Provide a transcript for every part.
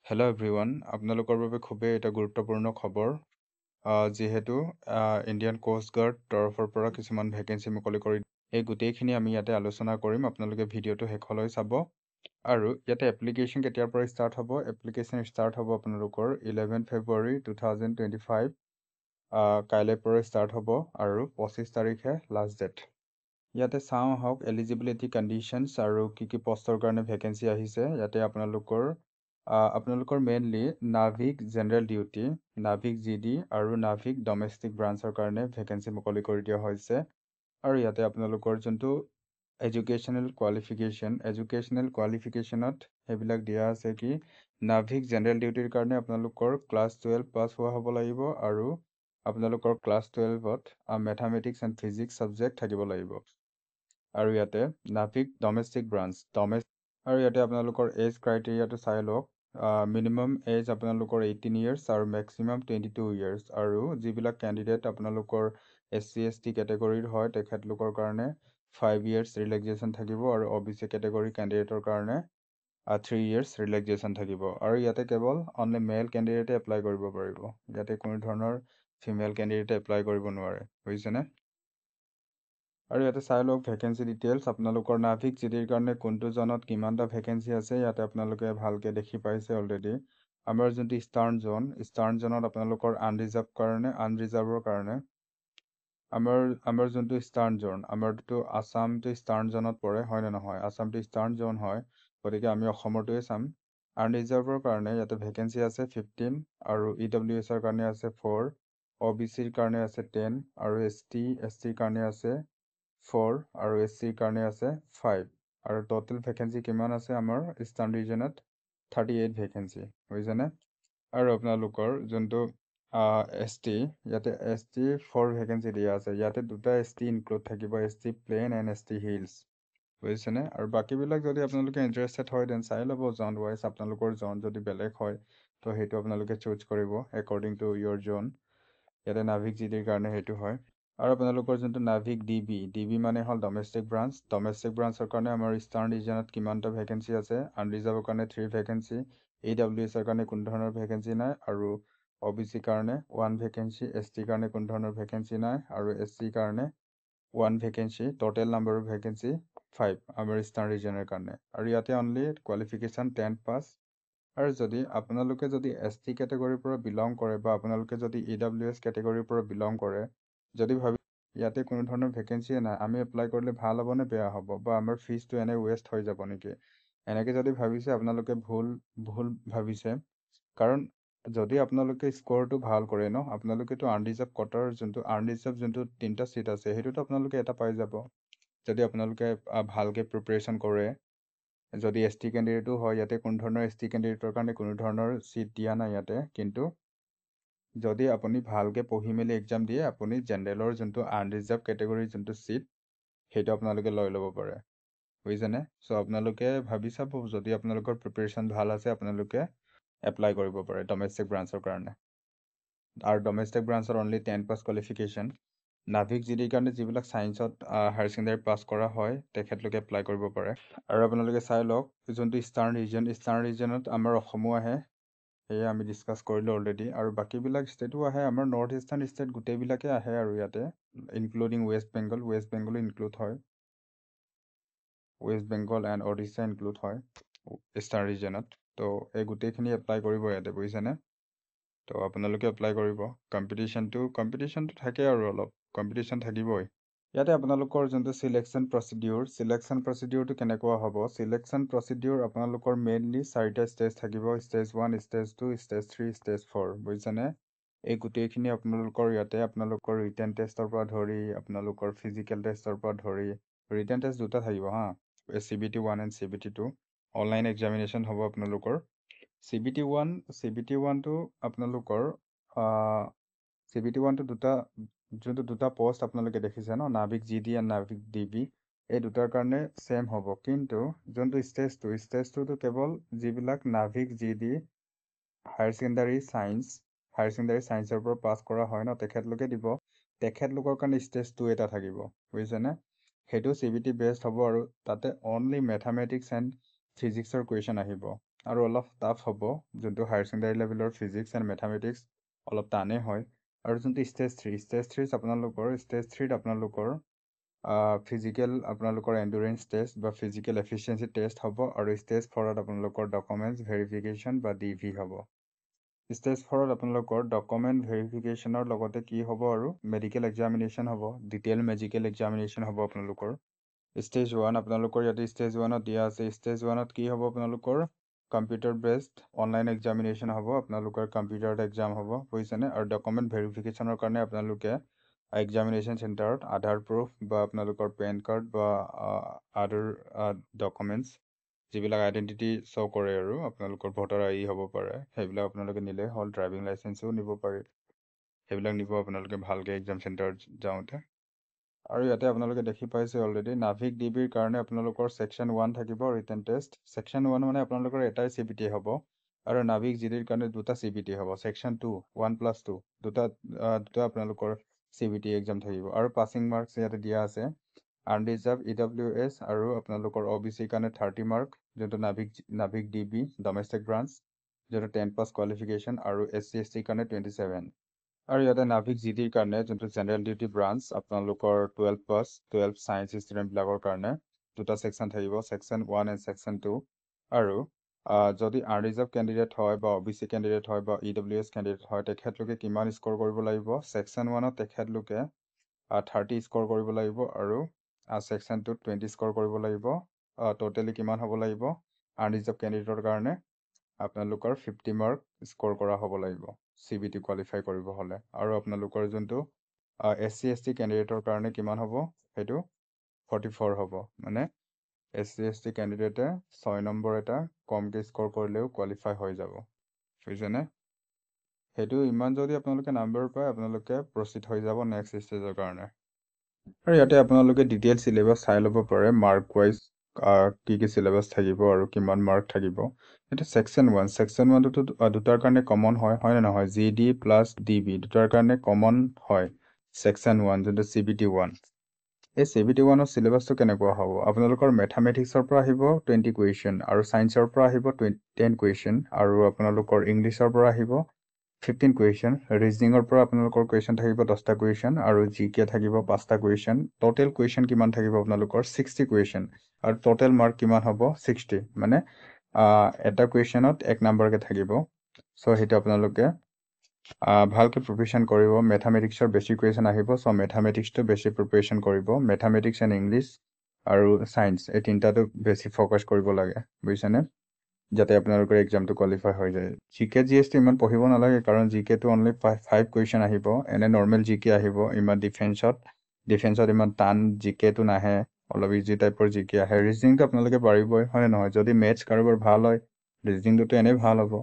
Hello' everyone, আপোনালোকৰ বাবে খুবেই এটা গুৰুত্বপূৰ্ণ খবৰ। যিহেতু ইণ্ডিয়ান কোষ্ট গাৰ্ড তৰফৰ পৰা কিছুমান ভেকেঞ্চি মুকলি কৰি এই গোটেইখিনি আমি ইয়াতে আলোচনা কৰিম। আপোনালোকে ভিডিঅ'টো শেষলৈ চাব। আৰু ইয়াতে এপ্লিকেশ্যন কেতিয়াৰ পৰা ষ্টাৰ্ট হ'ব? এপ্লিকেশ্যন ষ্টাৰ্ট হ'ব আপোনালোকৰ 11 ফেব্ৰুৱাৰী 2025। কাইলৈৰ পৰা ষ্টাৰ্ট হ'ব আৰু 25 তাৰিখে লাষ্ট ডেট। ইয়াতে চাওঁ আহক এলিজিবিলিটি কণ্ডিশ্যনছ আৰু কি পষ্টৰ কাৰণে ভেকেঞ্চি আহিছে। ইয়াতে আপোনালোকৰ mainly Navik general duty, Navik GD আৰু নাভিক ডমেষ্টিক ব্ৰাঞ্চৰ কাৰণে ভেকেঞ্চি মুকলি কৰি দিয়া হৈছে। আৰু ইয়াতে আপোনালোকৰ যোনটো এডুকেশ্যনেল কোৱালিফিকেশ্যনত সেইবিলাক দিয়া আছে কি নাভিক জেনেৰেল ডিউটিৰ কাৰণে আপোনালোকৰ ক্লাছ 12 পাছ হোৱা হ'ব লাগিব আৰু আপোনালোকৰ ক্লাছ 12ত মেথামেটিক্স এণ্ড ফিজিক্স ছাবজেক্ট থাকিব লাগিব। আৰু ইয়াতে নাভিক ডমেষ্টিক ব্ৰাঞ্চ আৰু ইয়াতে আপোনালোকৰ এজ ক্ৰাইটেৰিয়াটো চাই লওক। মিনিমাম এজ আপোনালোকৰ 18 years আৰু মেক্সিমাম 22 years। আৰু যিবিলাক কেণ্ডিডেট আপোনালোকৰ SC/ST কেটেগৰীৰ হয় তেখেতলোকৰ কাৰণে 5 years ৰিলেক্সেশ্যন থাকিব আৰু OBC কেটেগৰী কেণ্ডিডেটৰ কাৰণে 3 years ৰিলেক্সেশ্যন থাকিব। আৰু ইয়াতে কেৱল অনলি মেল কেণ্ডিডেটে এপ্লাই কৰিব পাৰিব। ইয়াতে কোনো ধৰণৰ ফিমেল কেণ্ডিডেটে এপ্লাই কৰিব নোৱাৰে, বুজিছেনে? আৰু ইয়াতে চাই লওক ভেকেঞ্চি ডিটেইলছ। আপোনালোকৰ নাভিক জিডিৰ কাৰণে কোনটো জনত কিমানটা ভেকেঞ্চি আছে ইয়াতে আপোনালোকে ভালকৈ দেখি পাইছে অলৰেডি। আমাৰ যোনটো ইষ্টাৰ্ণ জনত আপোনালোকৰ আনৰিজাৰ্ভৰ কাৰণে আমাৰ যোনটো ইষ্টাৰ্ণ জ'ন, আমাৰতো আছামটো ইষ্টাৰ্ণ জ'নত পৰে, হয় নে নহয়? আছামটো ইষ্টাৰ্ণ জ'ন হয়, গতিকে আমি অসমৰটোৱে চাম। আনৰিজাৰ্ভৰ কাৰণে ইয়াতে ভেকেঞ্চি আছে 15 আৰু EWSৰ কাৰণে আছে 4, OBCৰ কাৰণে আছে 10 আৰু STৰ কাৰণে আছে 4 আৰু SCৰ কাৰণে আছে 5। আৰু টোটেল ভেকেঞ্চি কিমান আছে আমাৰ ইষ্টাৰ্ণ ৰিজনত? 38 ভেকেঞ্চি, বুজিছেনে? আৰু আপোনালোকৰ যোনটো ST, ইয়াতে ST 4 ভেকেঞ্চি দিয়া আছে। ইয়াতে দুটা ST ইনক্লুড থাকিব, ST plain and ST hills, বুজিছেনে? আৰু বাকীবিলাক যদি আপোনালোকে ইণ্টাৰেষ্টেড হয় দেন চাই ল'ব জন ৱাইজ। আপোনালোকৰ জন যদি বেলেগ হয় তো সেইটো আপোনালোকে চুজ কৰিব একৰ্ডিং টু ইয়ৰ জন। ইয়াতে নাভিক জিডিৰ কাৰণে সেইটো হয়। আৰু আপোনালোকৰ যোনটো নাভিক ডিবি মানে হ'ল ডমেষ্টিক ব্ৰাঞ্চৰ কাৰণে আমাৰ ইষ্টাৰ্ণ ৰিজনত কিমানটা ভেকেঞ্চি আছে? আনৰিজাৰ্ভৰ কাৰণে 3 ভেকেঞ্চি, EWSৰ কাৰণে কোনো ধৰণৰ ভেকেঞ্চি নাই আৰু OBCৰ কাৰণে 1 ভেকেঞ্চি, STৰ কাৰণে কোনো ধৰণৰ ভেকেঞ্চি নাই আৰু SCৰ কাৰণে 1 vacancy. Total number of vacancy 5 আমাৰ ইষ্টাৰ্ণ ৰিজনৰ কাৰণে। আৰু ইয়াতে অনলি কোৱালিফিকেশ্যন 10 পাছ। আৰু যদি আপোনালোকে যদি ST কেটেগৰীৰ পৰা বিলং কৰে বা আপোনালোকে যদি EWS কেটেগৰীৰ পৰা বিলং কৰে, যদি ভাবি ইয়াতে কোনো ধৰণৰ ভেকেঞ্চিয়ে নাই, আমি এপ্লাই কৰিলে ভাল হ'ব নে বেয়া হ'ব, বা আমাৰ ফিজটো এনে ৱেষ্ট হৈ যাব নেকি, এনেকৈ যদি ভাবিছে আপোনালোকে ভুল ভাবিছে। কাৰণ যদি আপোনালোকে স্ক'ৰটো ভাল কৰে ন, আপোনালোকেতো আনৰিজাৰ্ভ কোটাৰ যোনটো 3টা ছিট আছে সেইটোতো আপোনালোকে এটা পাই যাব যদি আপোনালোকে ভালকৈ প্ৰিপেৰেশ্যন কৰে। যদি ST কেণ্ডিডেটো হয়, ইয়াতে কোনো ধৰণৰ ST কেণ্ডিডেটৰ কাৰণে কোনো ধৰণৰ ছিট দিয়া নাই ইয়াতে। কিন্তু যদি আপুনি ভালকৈ পঢ়ি মেলি এক্সাম দিয়ে, আপুনি জেনেৰেলৰ যোনটো আনৰিজাৰ্ভ কেটেগৰীৰ যোনটো ছিট সেইটো আপোনালোকে লৈ ল'ব পাৰে, বুজিছেনে? চ' আপোনালোকে ভাবি চাব, যদি আপোনালোকৰ প্ৰিপেৰেশ্যন ভাল আছে আপোনালোকে এপ্লাই কৰিব পাৰে ডমেষ্টিক ব্ৰাঞ্চৰ কাৰণে। আৰু ডমেষ্টিক ব্ৰাঞ্চৰ অনলি 10 পাছ কোৱালিফিকেশ্যন। নাভিক জিডিৰ কাৰণে যিবিলাক ছায়েন্সত হায়াৰ ছেকেণ্ডেৰী পাছ কৰা হয় তেখেতলোকে এপ্লাই কৰিব পাৰে। আৰু আপোনালোকে চাই লওক যোনটো ইষ্টাৰ্ণ ৰিজনত আমাৰ অসমো আহে, সেয়ে আমি ডিছকাছ কৰিলোঁ অলৰেডি। আৰু বাকীবিলাক ষ্টেটো আহে, আমাৰ নৰ্থ ইষ্টাৰ্ণ ষ্টেট গোটেইবিলাকে আহে আৰু ইয়াতে ইনক্লুডিং ৱেষ্ট বেংগলো ইনক্লুড হয়, West Bengal and Odisha include হয় ইষ্টাৰ্ণ ৰিজনত। তো এই গোটেইখিনি এপ্লাই কৰিব ইয়াতে, বুজিছেনে? তো আপোনালোকে এপ্লাই কৰিব। কম্পিটিশ্যনটো থাকে আৰু অলপ কম্পিটিশ্যন থাকিবই। ইয়াতে আপোনালোকৰ যোনটো চিলেকশ্যন প্ৰচিডিউৰটো কেনেকুৱা হ'ব? চিলেকশ্যন প্ৰচিডিউৰ আপোনালোকৰ মেইনলি 4টা ষ্টেজ থাকিব, ষ্টেজ 1, ষ্টেজ 2, ষ্টেজ 3, ষ্টেজ 4, বুজিছেনে? এই গোটেইখিনি আপোনালোকৰ ইয়াতে আপোনালোকৰ ৰিটেন টেষ্টৰ পৰা ধৰি আপোনালোকৰ ফিজিকেল টেষ্টৰ পৰা ধৰি, ৰিটেন টেষ্ট দুটা থাকিব হা, CBT 1 and CBT 2। Online examination হ'ব আপোনালোকৰ। CBT 1টো আপোনালোকৰ CBT 1টো দুটা পষ্ট আপোনালোকে দেখিছে ন, Navik GD and Navik DB, এই দুটাৰ কাৰণে ছেম হ'ব। কিন্তু যোনটো ষ্টেজ 2টো কেৱল যিবিলাক নাভিক জিডি হায়াৰ ছেকেণ্ডাৰী ছায়েন্সৰ পৰা পাছ কৰা হয় ন, তেখেতলোকে দিব। তেখেতলোকৰ কাৰণে ষ্টেজ 2 এটা থাকিব, বুজিছেনে? সেইটো CBT বেছড হ'ব আৰু তাতে অনলি মেথামেটিক্স এণ্ড ফিজিক্সৰ কুৱেশ্যন আহিব। আৰু অলপ টাফ হ'ব, যোনটো হায়াৰ ছেকেণ্ডাৰী লেভেলৰ ফিজিক্স এণ্ড মেথামেটিক্স অলপ টানেই হয়। আৰু যোনটো ষ্টেজ 3 আপোনালোকৰ ফিজিকেল আপোনালোকৰ এণ্ডুৰেঞ্চ টেষ্ট বা ফিজিকেল এফিচিয়েঞ্চি টেষ্ট হ'ব, আৰু ষ্টেজ 4ত আপোনালোকৰ ডকুমেণ্টছ ভেৰিফিকেশ্যন বা DV হ'ব। ষ্টেজ 4ত আপোনালোকৰ ডকুমেণ্ট ভেৰিফিকেশ্যনৰ লগতে কি হ'ব, আৰু মেডিকেল এক্সামিনেশ্যন হ'ব, ডিটেইল মেডিকেল এক্সামিনেশ্যন হ'ব আপোনালোকৰ। ষ্টেজ 1 আপোনালোকৰ ইয়াতে ষ্টেজ 1ত দিয়া আছে। ষ্টেজ 1ত কি হ'ব, আপোনালোকৰ কম্পিউটাৰ বেছড অনলাইন এক্সামিনেশ্যন হ'ব, আপোনালোকৰ কম্পিউটাৰত এক্সাম হ'ব, বুজিছেনে। আৰু ডকুমেণ্ট ভেৰিফিকেশ্যনৰ কাৰণে আপোনালোকে এক্সামিনেশ্যন চেণ্টাৰত আধাৰ প্ৰুফ বা আপোনালোকৰ পেন কাৰ্ড বা আদাৰ ডকুমেণ্টছ যিবিলাক আইডেণ্টিটি শ্ব' কৰে, আৰু আপোনালোকৰ ভোটাৰ ID হ'ব পাৰে, সেইবিলাক আপোনালোকে নিলে হ'ল। ড্ৰাইভিং লাইচেঞ্চো নিব পাৰি, সেইবিলাক নিব আপোনালোকে ভালকৈ এক্সাম চেণ্টাৰত যাওঁতে। আৰু ইয়াতে আপোনালোকে দেখি পাইছে অলৰেডি, নাভিক DBৰ কাৰণে আপোনালোকৰ ছেকশ্যন 1 থাকিব ৰিটেন টেষ্ট। ছেকশ্যন 1 মানে আপোনালোকৰ এটাই CBT হ'ব, আৰু নাভিক GDৰ কাৰণে দুটা CBT হ'ব। ছেকশ্যন 2 1+2 দুটা আপোনালোকৰ CBT এক্সাম থাকিব। আৰু পাছিং মাৰ্কছ ইয়াতে দিয়া আছে, আনৰিজাৰ্ভ EWS আৰু আপোনালোকৰ OBCৰ কাৰণে 30 মাৰ্ক, যোনটো নাভিক DB ডমেষ্টিক ব্ৰাঞ্চ, যোনটো 10 পাছ কোৱালিফিকেশ্যন, আৰু SC ST কাৰণে 27। আৰু ইয়াতে নাভিক GDৰ কাৰণে যোনটো জেনেৰেল ডিউটি ব্ৰাঞ্চ, আপোনালোকৰ 12 পাছ 12 ছায়েন্স ষ্টুডেণ্টবিলাকৰ কাৰণে দুটা ছেকশ্যন থাকিব, ছেকশ্যন 1 এণ্ড ছেকশ্যন 2। আৰু যদি আনৰিজাৰ্ভ কেণ্ডিডেট হয় বা OBC কেণ্ডিডেট হয় বা EWS কেণ্ডিডেট হয়, তেখেতলোকে কিমান স্ক'ৰ কৰিব লাগিব? ছেকশ্যন 1ত তেখেতলোকে 30 স্ক'ৰ কৰিব লাগিব, আৰু ছেকশ্যন 2ত 20 স্ক'ৰ কৰিব লাগিব। টোটেলি কিমান হ'ব লাগিব? আনৰিজাৰ্ভ কেণ্ডিডেটৰ কাৰণে আপোনালোকৰ 50 মাৰ্ক স্ক'ৰ কৰা হ'ব লাগিব CBT কোৱালিফাই কৰিব হ'লে। আৰু আপোনালোকৰ যোনটো SC ST কেণ্ডিডেটৰ কাৰণে কিমান হ'ব? সেইটো 44 হ'ব। মানে SC ST কেণ্ডিডেটে 6 নম্বৰ এটা কমকৈ স্ক'ৰ কৰিলেও কোৱালিফাই হৈ যাব, বুজিছেনে। সেইটো ইমান যদি আপোনালোকে নাম্বাৰ পায়, আপোনালোকে প্ৰচিড হৈ যাব নেক্সট ষ্টেজৰ কাৰণে। আৰু ইয়াতে আপোনালোকে ডিটেইল চিলেবাছ চাই ল'ব পাৰে, মাৰ্ক ৱাইজ কি চিলেবাছ থাকিব আৰু কিমান মাৰ্ক থাকিব। এতিয়া ছেকশ্যন 1টোতো দুটাৰ কাৰণে কমন হয় নে নহয়? GD প্লাছ DB দুটাৰ কাৰণে কমন হয় ছেকশ্যন 1, যোনটো CBT 1। এই CBT 1ৰ চিলেবাছটো কেনেকুৱা হ'ব? আপোনালোকৰ মেথামেটিক্সৰ পৰা আহিব 20 কুৱেশ্যন, আৰু ছায়েন্সৰ পৰা আহিব 10 কুৱেশ্যন, আৰু আপোনালোকৰ ইংলিছৰ পৰা আহিব 15 কুৱেশ্যন, ৰিজনিঙৰ পৰা আপোনালোকৰ কুৱেশ্যন থাকিব 10টা কুৱেশ্যন, আৰু GK থাকিব 5টা কুৱেশ্যন। টোটেল কুৱেশ্যন কিমান থাকিব আপোনালোকৰ? 60 কুৱেশ্যন, আৰু টোটেল মাৰ্ক কিমান হ'ব? 60। মানে এটা কুৱেশ্যনত 1 নম্বৰকৈ থাকিব। চ' সেইটো আপোনালোকে ভালকৈ প্ৰিপেৰেশ্যন কৰিব। মেথামেটিক্সৰ বেছি কুৱেশ্যন আহিব, চ' মেথামেটিক্সটো বেছি প্ৰিপেৰেশ্যন কৰিব। মেথামেটিক্স এণ্ড ইংলিছ আৰু ছায়েন্স এই তিনিটাটো বেছি ফ'কাছ কৰিব লাগে, বুজিছেনে, যাতে আপোনালোকৰ এক্সামটো কোৱালিফাই হৈ যায়। GK GSটো ইমান পঢ়িব নালাগে, কাৰণ GKটো অনলি 5 কুৱেশ্যন আহিব। এনে নৰ্মেল GK আহিব। ইমান ডিফেন্সত ইমান টান GKটো নাহে, অলপ ইজি টাইপৰ GK আহে। ৰিজনিংটো আপোনালোকে পাৰিবই, হয় নে নহয়? যদি মেথছ কাৰোবাৰ ভাল হয়, ৰিজনিংটোতো এনেই ভাল হ'ব।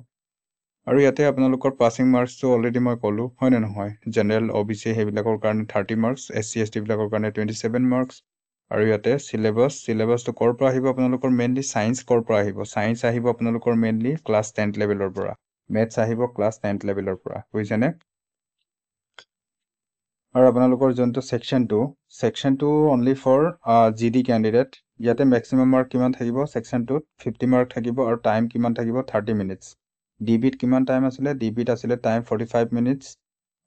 আৰু ইয়াতে আপোনালোকৰ পাছিং মাৰ্কছটো অলৰেডি মই ক'লোঁ, হয় নে নহয়? জেনেৰেল OBC সেইবিলাকৰ কাৰণে 30 মাৰ্কছ, SC ST বিলাকৰ কাৰণে 27 মাৰ্কছ। আৰু ইয়াতে চিলেবাছটো ক'ৰ পৰা আহিব? আপোনালোকৰ মেইনলি ছায়েন্স ক'ৰ পৰা আহিব? ছায়েন্স আহিব আপোনালোকৰ মেইনলি ক্লাছ 10th লেভেলৰ পৰা, মেথছ আহিব ক্লাছ 10th লেভেলৰ পৰা, বুজিছেনে। আৰু আপোনালোকৰ যোনটো section 2 only for GD candidate. ইয়াতে মেক্সিমাম মাৰ্ক কিমান থাকিব? ছেকশ্যন 2ত 50 মাৰ্ক থাকিব, আৰু টাইম কিমান থাকিব? 30 মিনিটছ। DBত কিমান টাইম আছিলে? DBত আছিলে টাইম 45 মিনিটছ।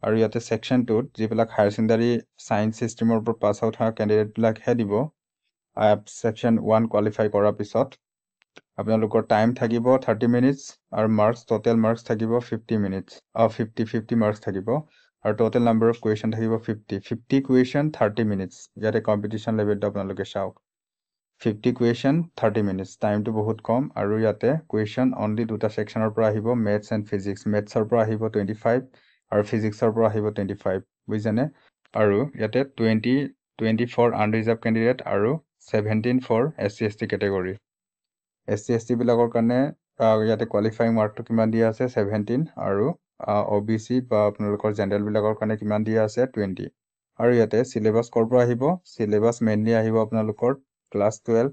আৰু ইয়াতে ছেকশ্যন 2ত যিবিলাক হায়াৰ ছেকেণ্ডাৰী ছায়েন্স ষ্ট্ৰীমৰ পৰা পাছ আউট হোৱা কেণ্ডিডেটবিলাকহে দিব। ছেকশ্যন 1 কোৱালিফাই কৰাৰ পিছত আপোনালোকৰ টাইম থাকিব 30 মিনিটছ, আৰু টোটেল মাৰ্কছ থাকিব 50 মিনিটছ, 50 মাৰ্কছ থাকিব, আৰু টোটেল নাম্বাৰ অফ কুৱেশ্যন থাকিব 50 কুৱেশ্যন 30 মিনিটছ। ইয়াতে কম্পিটিশ্যন লেভেলটো আপোনালোকে চাওক, 50 কুৱেশ্যন 30 মিনিটছ, টাইমটো বহুত কম। আৰু ইয়াতে কুৱেশ্যন অনলি দুটা ছেকশ্যনৰ পৰা আহিব, মেথছ এণ্ড ফিজিক্স। মেথছৰ পৰা আহিব 25, আৰু ফিজিক্সৰ পৰা আহিব 25, বুজিছেনে। আৰু ইয়াতে 24 আনৰিজাৰ্ভ কেণ্ডিডেট, আৰু 17 for SC ST category. SC ST বিলাকৰ কাৰণে ইয়াতে কোৱালিফাইং মাৰ্কটো কিমান দিয়া আছে? 17, আৰু OBC বা আপোনালোকৰ জেনেৰেলবিলাকৰ কাৰণে কিমান দিয়া আছে? 20। আৰু ইয়াতে চিলেবাছ ক'ৰ পৰা আহিব? চিলেবাছ মেইনলি আহিব আপোনালোকৰ class 12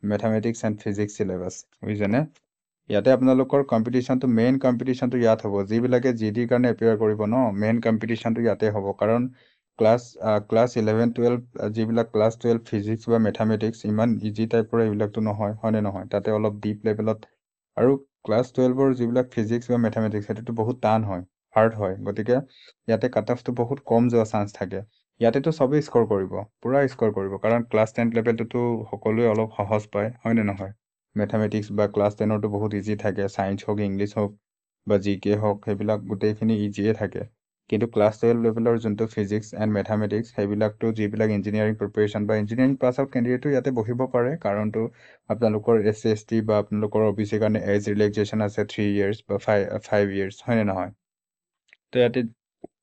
mathematics and physics syllabus, বুজিছেনে। ইয়াতে আপোনালোকৰ মেইন কম্পিটিশ্যনটো ইয়াত হ'ব। যিবিলাকে GDৰ কাৰণে এপ্লাই কৰিব ন, মেইন কম্পিটিশ্যনটো ইয়াতে হ'ব। কাৰণ ক্লাছ 11-12 যিবিলাক ক্লাছ 12 ফিজিক্স বা মেথামেটিক্স ইমান ইজি টাইপৰ এইবিলাকতো নহয়, হয়নে নহয়? তাতে অলপ ডিপ লেভেলত, আৰু ক্লাছ 12ৰ যিবিলাক ফিজিক্স বা মেথামেটিক্স সেইটোতো বহুত টান হয়, হাৰ্ড হয়, গতিকে ইয়াতে কাট অফটো বহুত কম যোৱা চান্স থাকে। ইয়াতেতো চবেই স্ক'ৰ কৰিব, পুৰা স্ক'ৰ কৰিব, কাৰণ ক্লাছ 10 লেভেলটোতো সকলোৱে অলপ সহজ পায়, হয়নে নহয়? মেথামেটিক্স বা ক্লাছ 10ৰতো বহুত ইজি থাকে, ছায়েন্স হওক, ইংলিছ হওক বা জিকে হওক, সেইবিলাক গোটেইখিনি ইজিয়ে থাকে। কিন্তু ক্লাছ 12 লেভেলৰ যোনটো ফিজিক্স এণ্ড মেথামেটিক্স সেইবিলাকতো যিবিলাক ইঞ্জিনিয়াৰিং প্ৰিপেৰেশ্যন বা ইঞ্জিনিয়াৰিং পাছ আউট কেণ্ডিডেটো ইয়াতে বহিব পাৰে, কাৰণতো আপোনালোকৰ SC/ST বা আপোনালোকৰ OBCৰ কাৰণে এজ ৰিলেক্সেশ্যন আছে 3 years বা 5 years, হয়নে নহয়? তো ইয়াতে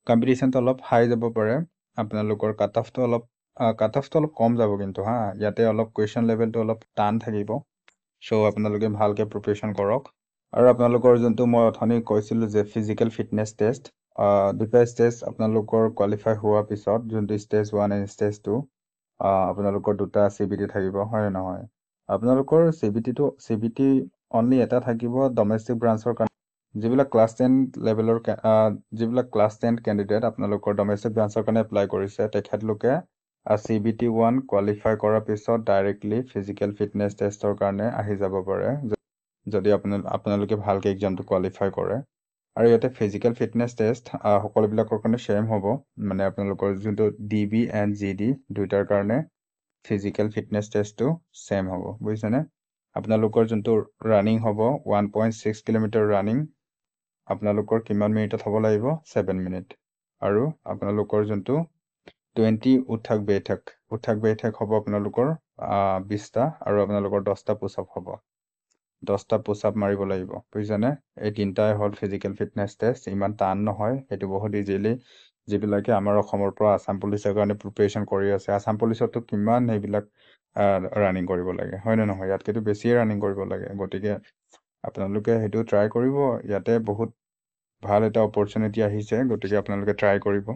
কম্পিটিশ্যনটো অলপ হাই যাব পাৰে, আপোনালোকৰ কাট অফটো অলপ কম যাব, কিন্তু ইয়াতে অলপ কুৱেশ্যন লেভেলটো অলপ টান থাকিব। চ' আপোনালোকে ভালকৈ প্ৰিপেৰেশ্যন কৰক। আৰু আপোনালোকৰ যোনটো মই অথনি কৈছিলোঁ যে ফিজিকেল ফিটনেছ টেষ্ট, দুটা ষ্টেজ আপোনালোকৰ কোৱালিফাই হোৱাৰ পিছত, যোনটো ষ্টেজ 1 এণ্ড ষ্টেজ 2, আপোনালোকৰ দুটা CBT থাকিব, হয়নে নহয়? আপোনালোকৰ CBT অনলি এটা থাকিব ডমেষ্টিক ব্ৰাঞ্চৰ কাৰণে। যিবিলাক ক্লাছ 10 লেভেলৰ যিবিলাক ক্লাছ 10 কেণ্ডিডেট আপোনালোকৰ ডমেষ্টিক ব্ৰাঞ্চৰ কাৰণে এপ্লাই কৰিছে, তেখেতলোকে CBT 1 কোৱালিফাই কৰাৰ পিছত ডাইৰেক্টলি ফিজিকেল ফিটনেছ টেষ্টৰ কাৰণে আহি যাব পাৰে, যদি আপোনালোকে ভালকৈ এক্সামটো কোৱালিফাই কৰে। আৰু ইয়াতে ফিজিকেল ফিটনেছ টেষ্ট সকলোবিলাকৰ কাৰণে ছেম হ'ব, মানে আপোনালোকৰ যোনটো DB এণ্ড GD দুইটাৰ কাৰণে ফিজিকেল ফিটনেছ টেষ্টটো ছেম হ'ব, বুজিছেনে? আপোনালোকৰ যোনটো ৰানিং হ'ব 1.6 কিলোমিটাৰ ৰানিং, আপোনালোকৰ কিমান মিনিটত হ'ব লাগিব? 7 মিনিট। আৰু আপোনালোকৰ যোনটো 20 উঠাক বেঠক হ'ব আপোনালোকৰ 20টা, আৰু আপোনালোকৰ 10টা পুছআপ হ'ব, 10টা পুছআপ মাৰিব লাগিব, বুজিছেনে? এই তিনিটাই হ'ল ফিজিকেল ফিটনেছ টেষ্ট, ইমান টান নহয়, সেইটো বহুত ইজিলি যিবিলাকে আমাৰ অসমৰ পৰা আছাম পুলিচৰ কাৰণে প্ৰিপেৰেশ্যন কৰি আছে, আছাম পুলিচতো কিমান সেইবিলাক ৰানিং কৰিব লাগে, হয়নে নহয়? ইয়াতকেতো বেছিয়ে ৰানিং কৰিব লাগে, গতিকে আপোনালোকে সেইটো ট্ৰাই কৰিব। ইয়াতে বহুত ভাল এটা অপৰচুনিটি আহিছে, গতিকে আপোনালোকে ট্ৰাই কৰিব।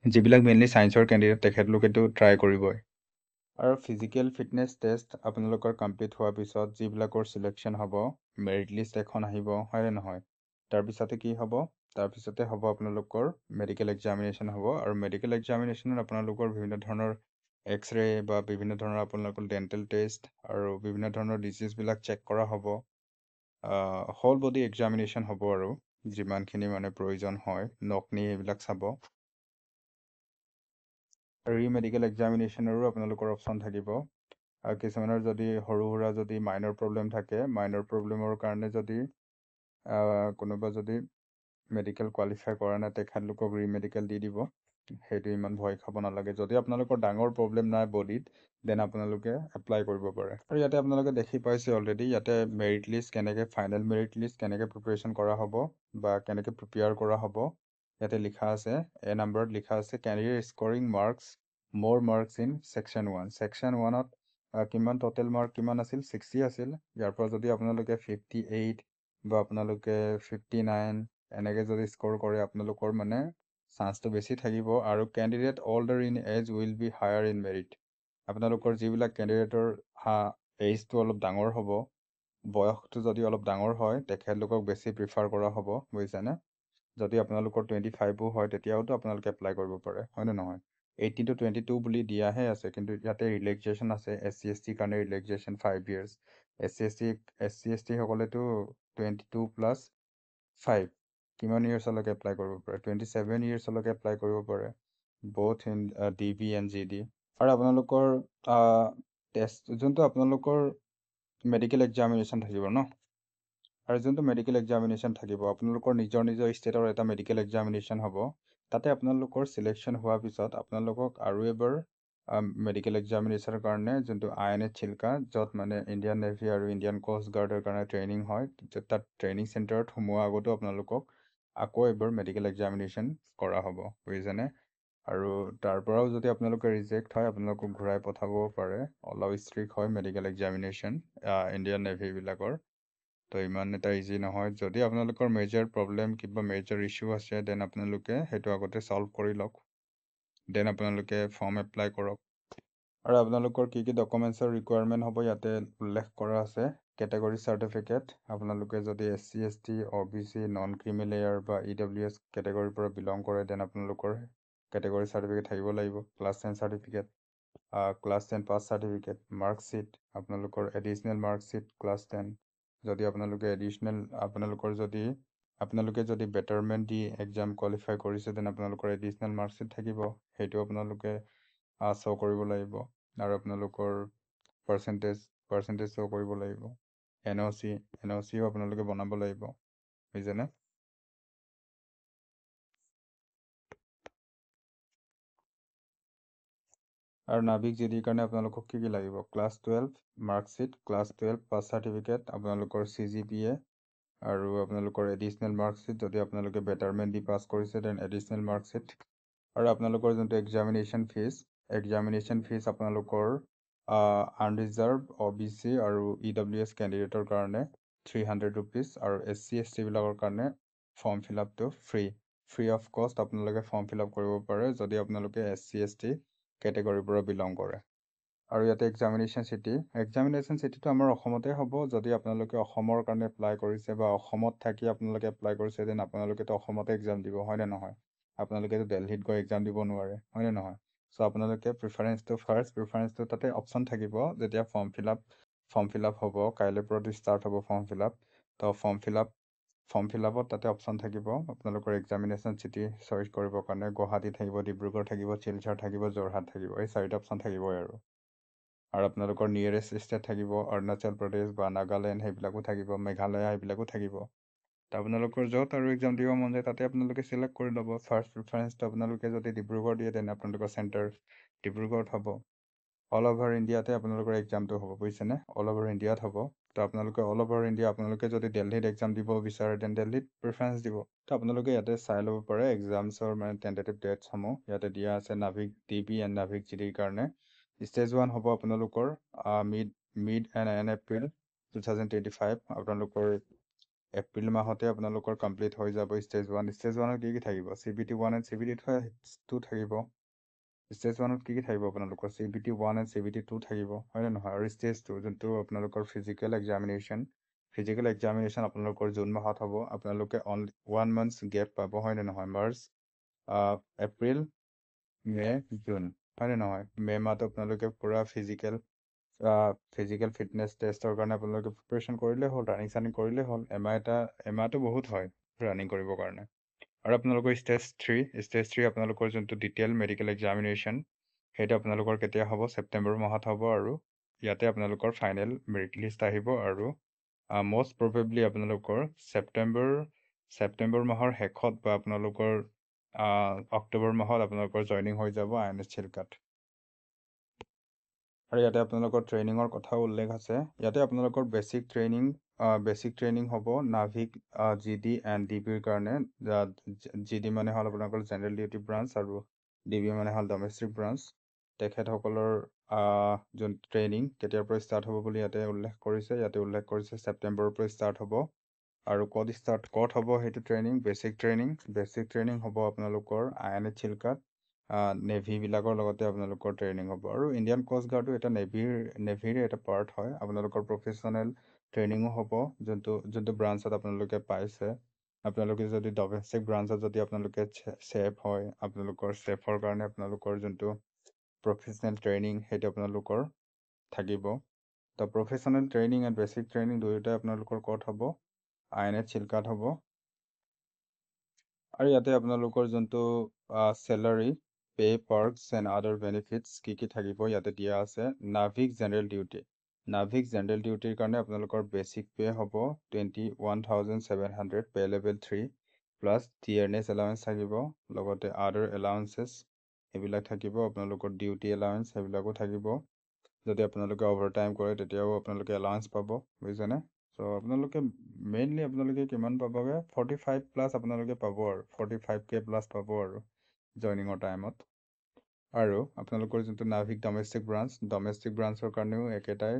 যিবিলাক মেইনলি ছায়েন্সৰ কেণ্ডিডেট তেখেতলোকেতো ট্ৰাই কৰিবই। আৰু ফিজিকেল ফিটনেছ টেষ্ট আপোনালোকৰ কমপ্লিট হোৱাৰ পিছত যিবিলাকৰ চিলেকশ্যন হ'ব, মেৰিট লিষ্ট এখন আহিব, হয়নে নহয়? তাৰপিছতে কি হ'ব? তাৰপিছতে হ'ব আপোনালোকৰ মেডিকেল এক্সামিনেশ্যন হ'ব, আৰু মেডিকেল এক্সামিনেশ্যনত আপোনালোকৰ বিভিন্ন ধৰণৰ এক্সৰে বা বিভিন্ন ধৰণৰ আপোনালোকৰ ডেণ্টেল টেষ্ট আৰু বিভিন্ন ধৰণৰ ডিজিজবিলাক চেক কৰা হ'ব। হোল বডি এক্সামিনেশ্যন হ'ব, আৰু যিমানখিনি মানে প্ৰয়োজন হয়, নকনি এইবিলাক চাব। ৰি-মেডিকেল এক্সামিনেশ্যনৰো আপোনালোকৰ অপশ্যন থাকিব। আৰু কিছুমানৰ যদি সৰু সুৰা যদি মাইনৰ প্ৰব্লেম থাকে, মাইনৰ প্ৰব্লেমৰ কাৰণে যদি কোনোবা যদি মেডিকেল কোৱালিফাই কৰা নাই, তেখেতলোকক ৰি-মেডিকেল দি দিব। সেইটো ইমান ভয় খাব নালাগে। যদি আপোনালোকৰ ডাঙৰ প্ৰব্লেম নাই বডিত, দেন আপোনালোকে এপ্লাই কৰিব পাৰে। আৰু ইয়াতে আপোনালোকে দেখি পাইছে অলৰেডি, ইয়াতে মেৰিট লিষ্ট কেনেকৈ, ফাইনেল মেৰিট লিষ্ট কেনেকৈ প্ৰিপেৰেশ্যন কৰা হ'ব বা কেনেকৈ প্ৰিপেয়াৰ কৰা হ'ব, ইয়াতে লিখা আছে, এ নাম্বাৰত লিখা আছে কেণ্ডিডেট স্ক'ৰিং মোৰ মাৰ্কছ ইন ছেকশ্যন 1। ছেকশ্যন 1ত কিমান টোটেল মাৰ্ক কিমান আছিল? 60 আছিল। ইয়াৰ পৰা যদি আপোনালোকে 58 বা আপোনালোকে 59 এনেকৈ যদি স্ক'ৰ কৰে, আপোনালোকৰ মানে চান্সটো বেছি থাকিব, আৰু candidate older in age will be higher in merit। আপোনালোকৰ যিবিলাক কেণ্ডিডেটৰ এইজটো অলপ ডাঙৰ হ'ব, বয়সটো যদি অলপ ডাঙৰ হয়, তেখেতলোকক বেছি প্ৰিফাৰ কৰা হ'ব, বুজিছেনে? যদি আপোনালোকৰ 25ও হয়, তেতিয়াওতো আপোনালোকে এপ্লাই কৰিব পাৰে, হয়নে নহয়? 18 to 22 বুলি দিয়াহে আছে, কিন্তু ইয়াতে ৰিলেক্সেশ্যন আছে, SC/ST কাৰণে ৰিলেক্সেশ্যন 5 years। SC/ST সকলেতো 22 + 5 কিমান ইয়াৰ্ছলৈকে এপ্লাই কৰিব পাৰে? 27 yearsলৈকে এপ্লাই কৰিব পাৰে, both in DB and GD। আৰু আপোনালোকৰ টেষ্ট যোনটো আপোনালোকৰ মেডিকেল এক্সামিনেশ্যন থাকিব ন, আৰু যোনটো মেডিকেল এক্সামিনেশ্যন থাকিব, আপোনালোকৰ নিজৰ ষ্টেটৰ এটা মেডিকেল এক্সামিনেশ্যন হ'ব। তাতে আপোনালোকৰ চিলেকশ্যন হোৱাৰ পিছত আপোনালোকক আৰু এবাৰ মেডিকেল এক্সামিনেশ্যনৰ কাৰণে যোনটো INA চিল্কা, য'ত মানে ইণ্ডিয়ান নেভি আৰু ইণ্ডিয়ান কোষ্ট গাৰ্ডৰ কাৰণে ট্ৰেইনিং হয়, তাত ট্ৰেইনিং চেণ্টাৰত সোমোৱাৰ আগতো আপোনালোকক আকৌ এবাৰ মেডিকেল এক্সামিনেশ্যন কৰা হ'ব, বুজিছেনে? আৰু তাৰ পৰাও যদি আপোনালোকে ৰিজেক্ট হয়, আপোনালোকক ঘূৰাই পঠাব পাৰে। অলপ ষ্ট্ৰিক্ট হয় মেডিকেল এক্সামিনেশ্যন ইণ্ডিয়ান নেভিবিলাকৰ। তো ইমান এটা ইজি নহয়। যদি আপোনালোকৰ মেজৰ প্ৰব্লেম কিবা মেজৰ ইছ্যু আছে, দেন আপোনালোকে সেইটো আগতে ছল্ভ কৰি লওক, দেন আপোনালোকে ফৰ্ম এপ্লাই কৰক। আৰু আপোনালোকৰ কি কি ডকুমেণ্টছৰ ৰিকুৱাৰমেণ্ট হ'ব ইয়াতে উল্লেখ কৰা আছে। কেটেগৰী চাৰ্টিফিকেট, আপোনালোকে যদি SC/ST, OBC, non creamy layer বা EWS কেটেগৰীৰ পৰা বিলং কৰে, দেন আপোনালোকৰ কেটেগৰী চাৰ্টিফিকেট থাকিব লাগিব। Class 10 certificate, class 10 pass certificate, marksheet, আপোনালোকৰ এডিচনেল মাৰ্কশ্বিট ক্লাছ 10, যদি আপোনালোকে যদি বেটাৰমেণ্ট দি এক্সাম কোৱালিফাই কৰিছে দেন আপোনালোকৰ এডিচনেল মাৰ্কশ্বিট থাকিব, সেইটো আপোনালোকে শ্ব' কৰিব লাগিব। আৰু আপোনালোকৰ পাৰ্চেণ্টেজ শ্ব' কৰিব লাগিব। NOCও আপোনালোকে বনাব লাগিব, বুজিছেনে? আৰু নাভিক জিডিৰ কাৰণে আপোনালোকক কি লাগিব? Class 12 marksheet, class 12 pass certificate, আপোনালোকৰ CGPA, আৰু আপোনালোকৰ এডিচনেল মাৰ্কশ্বিট। যদি আপোনালোকে বেটাৰমেণ্ট দি পাছ কৰিছে দেন এডিচনেল মাৰ্কশ্বিট। আৰু আপোনালোকৰ যোনটো এক্সামিনেশ্যন ফিজ আপোনালোকৰ আনৰিজাৰ্ভ, OBC আৰু EWS কেণ্ডিডেটৰ কাৰণে 300 ৰুপিজ, আৰু SC ST বিলাকৰ কাৰণে form fill up to free of কষ্ট আপোনালোকে ফৰ্ম ফিল আপ কৰিব পাৰে, যদি আপোনালোকে SC ST কেটেগৰীৰ পৰা বিলং কৰে। আৰু ইয়াতে এক্সামিনেশ্যন চিটিটো আমাৰ অসমতে হ'ব। যদি আপোনালোকে অসমৰ কাৰণে এপ্লাই কৰিছে বা অসমত থাকি আপোনালোকে এপ্লাই কৰিছে দেন আপোনালোকেতো অসমতে এক্সাম দিব, হয়নে নহয়? আপোনালোকেতো দিল্লীত গৈ এক্সাম দিব নোৱাৰে, হয়নে নহয়? চ' আপোনালোকে প্ৰিফাৰেঞ্চটো তাতে অপশ্যন থাকিব। যেতিয়া ফৰ্ম ফিল আপ হ'ব, কাইলৈৰ পৰাতো ষ্টাৰ্ট হ'ব ফৰ্ম ফিল আপ, তো ফৰ্ম ফিল আপত তাতে অপশ্যন থাকিব আপোনালোকৰ এক্সামিনেশ্যন চিটি চইচ কৰিবৰ কাৰণে। গুৱাহাটী থাকিব, ডিব্ৰুগড় থাকিব, শিলচৰ থাকিব, যোৰহাট থাকিব, এই 4টা অপশ্যন থাকিবই। আৰু আপোনালোকৰ নিয়েৰেষ্ট ষ্টেট থাকিব অৰুণাচল প্ৰদেশ বা নাগালেণ্ড, সেইবিলাকো থাকিব, মেঘালয়, সেইবিলাকো থাকিব। তো আপোনালোকৰ য'ত আৰু এক্সাম দিব মন যায় তাতে আপোনালোকে চিলেক্ট কৰি ল'ব। ফাৰ্ষ্ট প্ৰিফাৰেঞ্চটো আপোনালোকে যদি ডিব্ৰুগড় দিয়ে তেনে আপোনালোকৰ চেণ্টাৰ ডিব্ৰুগড়ত হ'ব। অল অভাৰ ইণ্ডিয়াতে আপোনালোকৰ এক্সামটো হ'ব, বুজিছেনে? অল অভাৰ ইণ্ডিয়াত হ'ব। তো আপোনালোকে অল অভাৰ ইণ্ডিয়া আপোনালোকে যদি দিল্লীত এক্সাম দিব বিচাৰে তেন্তে দিল্লীত প্ৰিফাৰেঞ্চ দিব। তো আপোনালোকে ইয়াতে চাই ল'ব পাৰে এক্সামছৰ টেণ্টেটিভ ডেটছসমূহ ইয়াতে দিয়া আছে। নাভিক DB এণ্ড নাভিক জিডিৰ কাৰণে ষ্টেজ 1 হ'ব আপোনালোকৰ মিড এণ্ড এপ্ৰিল 2025। আপোনালোকৰ এপ্ৰিল মাহতে আপোনালোকৰ কমপ্লিট হৈ যাব ষ্টেজ 1। ষ্টেজ 1ত কি থাকিব? CBT 1 এণ্ড CBT 2 থাকিব। ষ্টেজ 1ত কি থাকিব? আপোনালোকৰ CBT 1 এণ্ড CBT 2 থাকিব, হয়নে নহয়? আৰু ষ্টেজ 2 যোনটো আপোনালোকৰ ফিজিকেল এক্সামিনেশ্যন আপোনালোকৰ জুন মাহত হ'ব। আপোনালোকে 1 মান্থছ গেপ পাব, হয়নে নহয়? মাৰ্চ, এপ্ৰিল, মে, জুন, হয়নে নহয়? মে মাহটো আপোনালোকে পূৰা ফিজিকেল ফিটনেছ টেষ্টৰ কাৰণে আপোনালোকে প্ৰিপেৰেশ্যন কৰিলেই হ'ল, ৰানিং কৰিলেই হ'ল। এমাহটো বহুত হয় ৰানিং কৰিবৰ কাৰণে। আৰু আপোনালোকৰ ষ্টেজ 3 আপোনালোকৰ যোনটো ডিটেইল মেডিকেল এক্সামিনেশ্যন, সেইটো আপোনালোকৰ কেতিয়া হ'ব? ছেপ্টেম্বৰ মাহত হ'ব। আৰু ইয়াতে আপোনালোকৰ ফাইনেল মেৰিট লিষ্ট আহিব। আৰু মষ্ট প্ৰবেবলি আপোনালোকৰ ছেপ্টেম্বৰ মাহৰ শেষত বা আপোনালোকৰ অক্টোবৰ মাহত আপোনালোকৰ জইনিং হৈ যাব INS চিল্কাত। আৰু ইয়াতে আপোনালোকৰ ট্ৰেইনিঙৰ কথাও উল্লেখ আছে। ইয়াতে আপোনালোকৰ বেছিক ট্ৰেইনিং হ'ব নাভিক GD এণ্ড DBৰ কাৰণে। GD মানে হ'ল আপোনালোকৰ জেনেৰেল ডিউটি ব্ৰাঞ্চ, আৰু DB মানে হ'ল ডমেষ্টিক ব্ৰাঞ্চ। তেখেতসকলৰ যোন ট্ৰেইনিং কেতিয়াৰ পৰা ষ্টাৰ্ট হ'ব বুলি ইয়াতে উল্লেখ কৰিছে ছেপ্টেম্বৰৰ পৰা ষ্টাৰ্ট হ'ব। আৰু ক'ত হ'ব সেইটো ট্ৰেইনিং? বেছিক ট্ৰেইনিং হ'ব আপোনালোকৰ INS চিল্কাত। নেভিবিলাকৰ লগতে আপোনালোকৰ ট্ৰেইনিং হ'ব। আৰু ইণ্ডিয়ান কোষ্ট গাৰ্ডো এটা নেভিৰে এটা পাৰ্ট হয়। আপোনালোকৰ প্ৰফেশ্যনেল ট্ৰেইনিঙো হ'ব যোনটো ব্ৰাঞ্চত আপোনালোকে পাইছে। আপোনালোকে যদি ডমেষ্টিক ব্ৰাঞ্চত যদি আপোনালোকে চেফ হয়, আপোনালোকৰ চেফৰ কাৰণে আপোনালোকৰ যোনটো প্ৰফেশ্যনেল ট্ৰেইনিং সেইটো আপোনালোকৰ থাকিব। তো professional training and basic training দুয়োটাই আপোনালোকৰ ক'ত হ'ব? INS চিল্কাত হ'ব। আৰু ইয়াতে আপোনালোকৰ যোনটো salary, pay, parks and other benefits কি থাকিব ইয়াতে দিয়া আছে। নাভিক জেনেৰেল ডিউটিৰ কাৰণে আপোনালোকৰ বেছিক পে হ'ব 21,700 পে লেভেল 3, প্লাছ টিয়াৰনেছ এলাউঞ্চ থাকিব, লগতে আদাৰ এলাউঞ্চেছ সেইবিলাক থাকিব। আপোনালোকৰ ডিউটি এলাউঞ্চ সেইবিলাকো থাকিব। যদি আপোনালোকে অভাৰটাইম কৰে তেতিয়াও আপোনালোকে এলাউঞ্চ পাব, বুজিছেনে? চ' আপোনালোকে মেইনলি আপোনালোকে কিমান পাবগৈ? 45 প্লাছ আপোনালোকে পাব, আৰু 45K প্লাছ পাব আৰু জইনিঙৰ টাইমত। আৰু আপোনালোকৰ যোনটো নাভিক ডমেষ্টিক ব্ৰাঞ্চৰ কাৰণেও একেটাই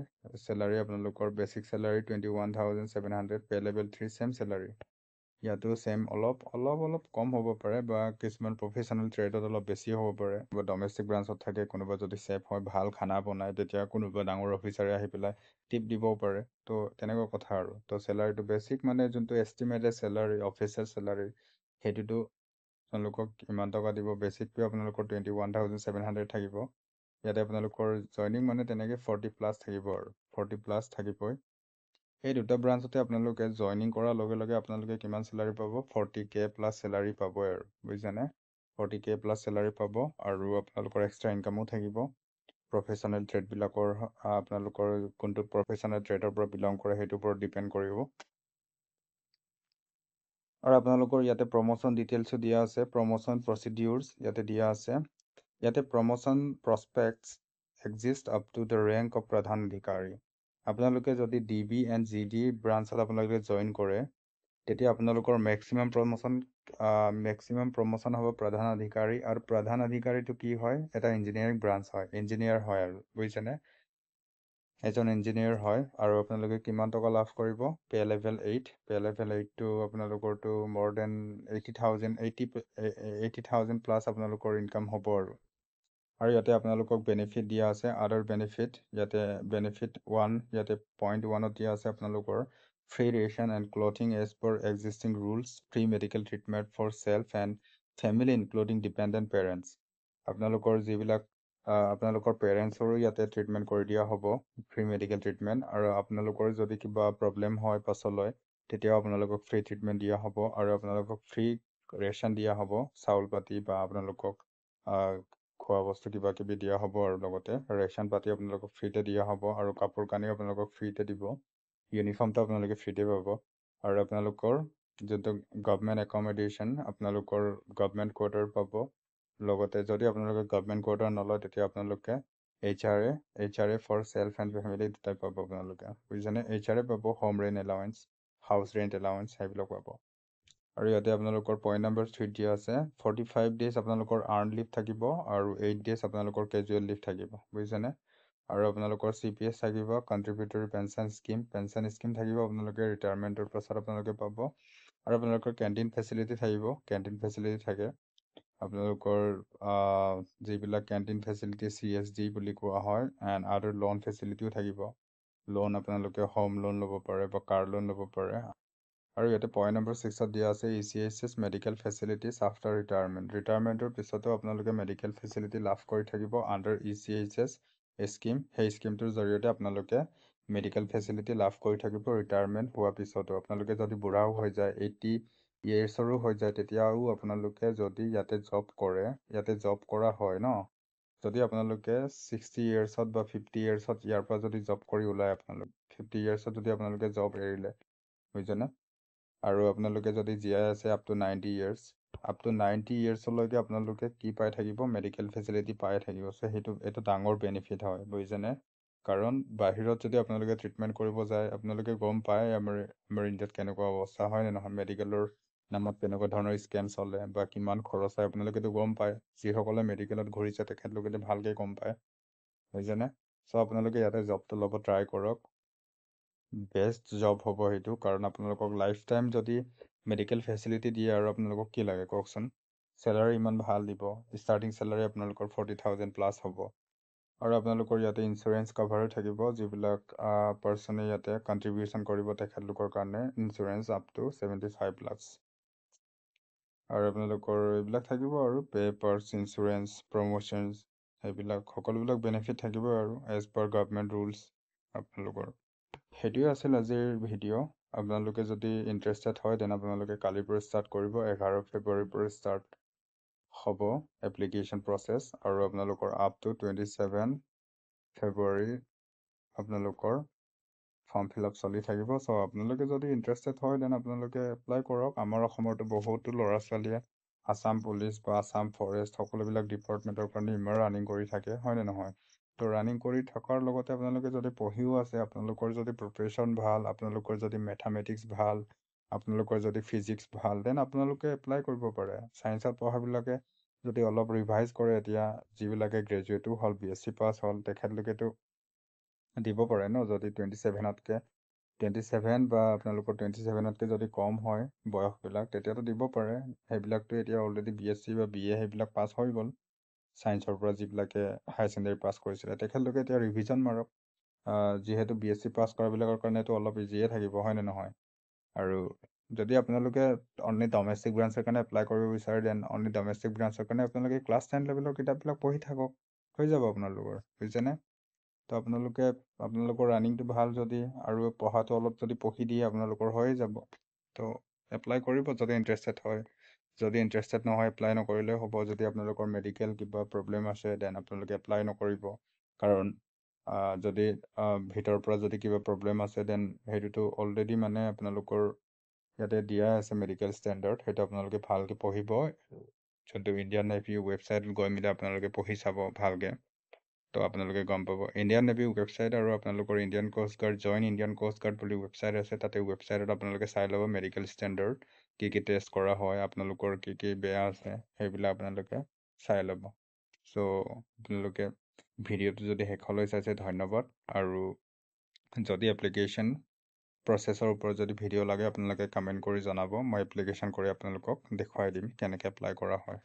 চেলাৰী। আপোনালোকৰ basic salary 21,700, pay level 3 same salary. ইয়াতো ছেম, অলপ কম হ'ব পাৰে, বা কিছুমান প্ৰফেশ্যনেল ট্ৰেডত অলপ বেছি হ'ব পাৰে। বা ডমেষ্টিক ব্ৰাঞ্চত থাকে, কোনোবা যদি চেফ হয়, ভাল খানা বনায়, তেতিয়া কোনোবা ডাঙৰ অফিচাৰে আহি পেলাই টিপ দিবও পাৰে। তো তেনেকুৱা কথা আৰু। তো চেলাৰীটো বেছিক মানে যোনটো এষ্টিমেটেড চেলাৰী, অফিচিয়েল চেলাৰী, সেইটোতো আপোনালোকক ইমান টকা দিব। বেছিক পে আপোনালোকৰ 21,700 থাকিব। ইয়াতে আপোনালোকৰ জইনিং মানে তেনেকৈ 40 প্লাছ থাকিব, আৰু 40 প্লাছ থাকিবই। এই দুটা ব্ৰাঞ্চতে আপোনালোকে জইনিং কৰাৰ লগে লগে আপোনালোকে কিমান চেলাৰী পাব, 40K প্লাছ চেলাৰী পাবই আৰু, বুজিছেনে? 40K প্লাছ চেলাৰী পাব আৰু আপোনালোকৰ এক্সট্ৰা ইনকামো থাকিব। প্ৰফেশ্যনেল ট্ৰেডবিলাকৰ আপোনালোকৰ কোনটো প্ৰফেশ্যনেল ট্ৰেডৰ পৰা বিলং কৰে সেইটোৰ ওপৰত ডিপেণ্ড কৰিব। আৰু আপোনালোকৰ ইয়াতে প্ৰমোশ্যন ডিটেইলছো দিয়া আছে, প্ৰমোশ্যন প্ৰচিডিউৰ্ছ ইয়াতে দিয়া আছে। ইয়াতে promotion prospects exist up to the rank of প্ৰধান অধিকাৰী। আপোনালোকে যদি DB এণ্ড GD ব্ৰাঞ্চত আপোনালোকে জইন কৰে, তেতিয়া আপোনালোকৰ মেক্সিমাম প্ৰমোশ্যন হ'ব প্ৰধান অধিকাৰী। আৰু প্ৰধান অধিকাৰীটো কি হয়, এটা ইঞ্জিনিয়াৰিং ব্ৰাঞ্চ হয়, ইঞ্জিনিয়াৰ হয় আৰু, বুজিছেনে? এজন ইঞ্জিনিয়াৰ হয়। আৰু আপোনালোকে কিমান টকা লাভ কৰিব, পে লেভেল 8। পে লেভেল 8টো আপোনালোকৰটো মোৰ দেন 80,000 প্লাছ আপোনালোকৰ ইনকাম হ'ব আৰু ইয়াতে আপোনালোকক বেনিফিট দিয়া আছে, আদাৰ বেনিফিট। ইয়াতে বেনিফিট 1, ইয়াতে পইণ্ট 1ত দিয়া আছে আপোনালোকৰ free ration and clothing as per existing rules, free medical treatment for self and family including dependent parents. আপোনালোকৰ যিবিলাক আপোনালোকৰ পেৰেণ্টছৰো ইয়াতে ট্ৰিটমেণ্ট কৰি দিয়া হ'ব, ফ্ৰী মেডিকেল ট্ৰিটমেণ্ট। আৰু আপোনালোকৰ যদি কিবা প্ৰব্লেম হয় পাছলৈ, তেতিয়াও আপোনালোকক ফ্ৰী ট্ৰিটমেণ্ট দিয়া হ'ব। আৰু আপোনালোকক ফ্ৰী ৰেচন দিয়া হ'ব, চাউল পাতি বা আপোনালোকক খোৱা বস্তু কিবা কিবি দিয়া হ'ব। আৰু লগতে ৰেচন পাতি আপোনালোকক ফ্ৰীতে দিয়া হ'ব। আৰু কাপোৰ কানিও আপোনালোকক ফ্ৰীতে দিব, ইউনিফৰ্মটো আপোনালোকে ফ্ৰীতে পাব। আৰু আপোনালোকৰ যোনটো গভমেণ্ট একমডেশ্যন, আপোনালোকৰ গভমেণ্ট কোৱাৰ্টাৰ পাব। লগতে যদি আপোনালোকে গভমেণ্ট কোৱাৰ্টাৰ নলয়, তেতিয়া আপোনালোকে HRA for self and family দুটাই পাব আপোনালোকে, বুজিছেনে? HRA পাব, home rent allowance, house rent allowance, সেইবিলাক পাব। আৰু ইয়াতে আপোনালোকৰ পইণ্ট নম্বৰ 3 দিয়া আছে, 45 ডেজ আপোনালোকৰ আৰ্ণ লিভ থাকিব আৰু 8 ডেজ আপোনালোকৰ কেজুৱেল লিভ থাকিব, বুজিছেনে? আৰু আপোনালোকৰ CPS থাকিব, কণ্ট্ৰিবিউটৰী পেঞ্চন স্কিম থাকিব, আপোনালোকে ৰিটায়াৰমেণ্টৰ পাছত আপোনালোকে পাব। আৰু আপোনালোকৰ কেণ্টিন ফেচিলিটি থাকিব, কেণ্টিন ফেচিলিটি থাকে। আপোনালোকৰ যিবিলাক কেণ্টিন ফেচিলিটি CSD বুলি কোৱা হয়, এণ্ড আদাৰ লোন ফেচিলিটিও থাকিব। লোন আপোনালোকে হোম লোন ল'ব পাৰে বা কাৰ লোন ল'ব পাৰে। আৰু ইয়াতে পইণ্ট নম্বৰ 6ত দিয়া আছে ECHS মেডিকেল ফেচিলিটিজ আফটাৰ ৰিটায়াৰমেণ্টৰ পিছতো আপোনালোকে মেডিকেল ফেচিলিটি লাভ কৰি থাকিব আণ্ডাৰ ECHS স্কিম। সেই স্কিমটোৰ জৰিয়তে আপোনালোকে মেডিকেল ফেচিলিটি লাভ কৰি থাকিব ৰিটায়াৰমেণ্ট হোৱাৰ পিছতো। আপোনালোকে যদি বুঢ়াও হৈ যায়, 80 ইয়েৰ্ছৰো হৈ যায়, তেতিয়াও আপোনালোকে যদি ইয়াতে জব কৰে, ইয়াতে জব কৰা হয় ন, যদি আপোনালোকে 60 ইয়েৰ্ছত বা 50 ইয়েৰ্ছত ইয়াৰ পৰা যদি জব কৰি ওলায়, আপোনালোকে 50 ইয়েৰ্ছত যদি আপোনালোকে জব এৰিলে, বুজিছেনে? আৰু আপোনালোকে যদি জীয়াই আছে আপ টু 90 ইয়েৰ্ছলৈকে আপোনালোকে কি পাই থাকিব, মেডিকেল ফেচিলিটি পাই থাকিব। চ' এইটো ডাঙৰ বেনিফিট হয়, বুজিছেনে? কাৰণ বাহিৰত যদি আপোনালোকে ট্ৰিটমেণ্ট কৰিব যায়, আপোনালোকে গম পায় আমাৰ ইণ্ডিয়াত কেনেকুৱা অৱস্থা, হয় নে নহয়? মেডিকেলৰ নামত কেনেকুৱা ধৰণৰ স্কেম চলে বা কিমান খৰচ হয়, আপোনালোকেতো গম পায়। যিসকলে মেডিকেলত ঘূৰিছে তেখেতলোকেতো ভালকৈ গম পায়, বুজিছেনে? চ' আপোনালোকে ইয়াতে জবটো ল'ব ট্ৰাই কৰক। বেষ্ট জব হ'ব সেইটো, কাৰণ আপোনালোকক লাইফ টাইম যদি মেডিকেল ফেচিলিটি দিয়ে আৰু আপোনালোকক কি লাগে কওকচোন? চেলাৰী ইমান ভাল দিব, ষ্টাৰ্টিং চেলাৰী আপোনালোকৰ 40,000 প্লাছ হ'ব। আৰু আপোনালোকৰ ইয়াতে ইঞ্চুৰেঞ্চ কভাৰো থাকিব, যিবিলাক পাৰ্চনে ইয়াতে কণ্ট্ৰিবিউশ্যন কৰিব তেখেতলোকৰ কাৰণে ইঞ্চুৰেঞ্চ আপ টু 75 লাখছ। আৰু আপোনালোকৰ এইবিলাক থাকিব আৰু পেপাৰ্ছ, ইঞ্চুৰেঞ্চ, প্ৰমোশ্যনছ, সেইবিলাক সকলোবিলাক বেনিফিট থাকিব আৰু এজ পাৰ গভমেণ্ট ৰুলছ আপোনালোকৰ। সেইটোৱে আছিল আজিৰ ভিডিঅ'। আপোনালোকে যদি ইণ্টাৰেষ্টেড হয়, তেনে আপোনালোকে কালিৰ পৰা ষ্টাৰ্ট কৰিব, 11 ফেব্ৰুৱাৰীৰ পৰা ষ্টাৰ্ট হ'ব এপ্লিকেশ্যন প্ৰচেছ। আৰু আপোনালোকৰ আপ টু 27 ফেব্ৰুৱাৰী আপোনালোকৰ ফৰ্ম ফিল আপ চলি থাকিব। চ' আপোনালোকে যদি ইণ্টাৰেষ্টেড হয়, দেন আপোনালোকে এপ্লাই কৰক। আমাৰ অসমতো বহুতো ল'ৰা ছোৱালীয়ে আছাম পুলিচ বা আছাম ফৰেষ্ট সকলোবিলাক ডিপাৰ্টমেণ্টৰ কাৰণে ইমান ৰানিং কৰি থাকে, হয়নে নহয়? ত' ৰানিং কৰি থকাৰ লগতে আপোনালোকে যদি পঢ়িও আছে, আপোনালোকৰ যদি প্ৰিপেৰেশ্যন ভাল, আপোনালোকৰ যদি মেথামেটিক্স ভাল, আপোনালোকৰ যদি ফিজিক্স ভাল, দেন আপোনালোকে এপ্লাই কৰিব পাৰে। ছায়েন্সত পঢ়াবিলাকে যদি অলপ ৰিভাইজ কৰে, এতিয়া যিবিলাকে গ্ৰেজুৱেটো হ'ল, BSc পাছ হ'ল, তেখেতলোকেতো দিব পাৰে ন। যদি 27 বা আপোনালোকৰ 27তকৈ যদি কম হয় বয়সবিলাক, তেতিয়াতো দিব পাৰে। সেইবিলাকতো এতিয়া অলৰেডি BSc বা BA সেইবিলাক পাছ হৈ গ'ল, ছায়েন্সৰ পৰা যিবিলাকে হায়াৰ ছেকেণ্ডেৰী পাছ কৰিছিলে, তেখেতলোকে এতিয়া ৰিভিজন মাৰক। যিহেতু BSc পাছ কৰাবিলাকৰ কাৰণেতো অলপ ইজিয়ে থাকিব, হয়নে নহয়? আৰু যদি আপোনালোকে অনলি ডমেষ্টিক ব্ৰাঞ্চৰ কাৰণে এপ্লাই কৰিব বিচাৰে, দেন অনলি ডমেষ্টিক ব্ৰাঞ্চৰ কাৰণে আপোনালোকে ক্লাছ 10 লেভেলৰ কিতাপবিলাক পঢ়ি থাকক, হৈ যাব আপোনালোকৰ, বুজিছেনে? তো আপোনালোকৰ ৰানিংটো ভাল যদি আৰু পঢ়াটো অলপ যদি পঢ়ি দিয়ে আপোনালোকৰ হৈয়ে যাব। তো এপ্লাই কৰিব যদি ইণ্টাৰেষ্টেড হয়। যদি ইণ্টাৰেষ্টেড নহয় এপ্লাই নকৰিলেও হ'ব। যদি আপোনালোকৰ মেডিকেল কিবা প্ৰব্লেম আছে দেন আপোনালোকে এপ্লাই নকৰিব। কাৰণ যদি ভিতৰৰ পৰা যদি কিবা প্ৰব্লেম আছে দেন সেইটোতো অলৰেডি মানে আপোনালোকৰ ইয়াতে দিয়া আছে মেডিকেল ষ্টেণ্ডাৰ্ড, সেইটো আপোনালোকে ভালকৈ পঢ়িব। যোনটো ইণ্ডিয়ান নেভি ৱেবছাইটত গৈ মেলি আপোনালোকে পঢ়ি চাব ভালকৈ। তো আপোনালোকে গম পাব। ইণ্ডিয়ান নেভি ৱেবছাইট আৰু আপোনালোকৰ Indian coast guard join Indian coast guard বুলি ৱেবছাইট আছে। তাতে ৱেবছাইটত আপোনালোকে চাই ল'ব মেডিকেল ষ্টেণ্ডাৰ্ড, কি টেষ্ট কৰা হয়, আপোনালোকৰ কি বেয়া আছে, সেইবিলাক আপোনালোকে চাই ল'ব। চ' আপোনালোকে ভিডিঅ'টো যদি শেষলৈ চাইছে ধন্যবাদ। আৰু যদি এপ্লিকেশ্যন প্ৰচেছৰ ওপৰত যদি ভিডিঅ' লাগে আপোনালোকে কমেণ্ট কৰি জনাব। মই এপ্লিকেশ্যন কৰি আপোনালোকক দেখুৱাই দিম কেনেকৈ এপ্লাই কৰা হয়।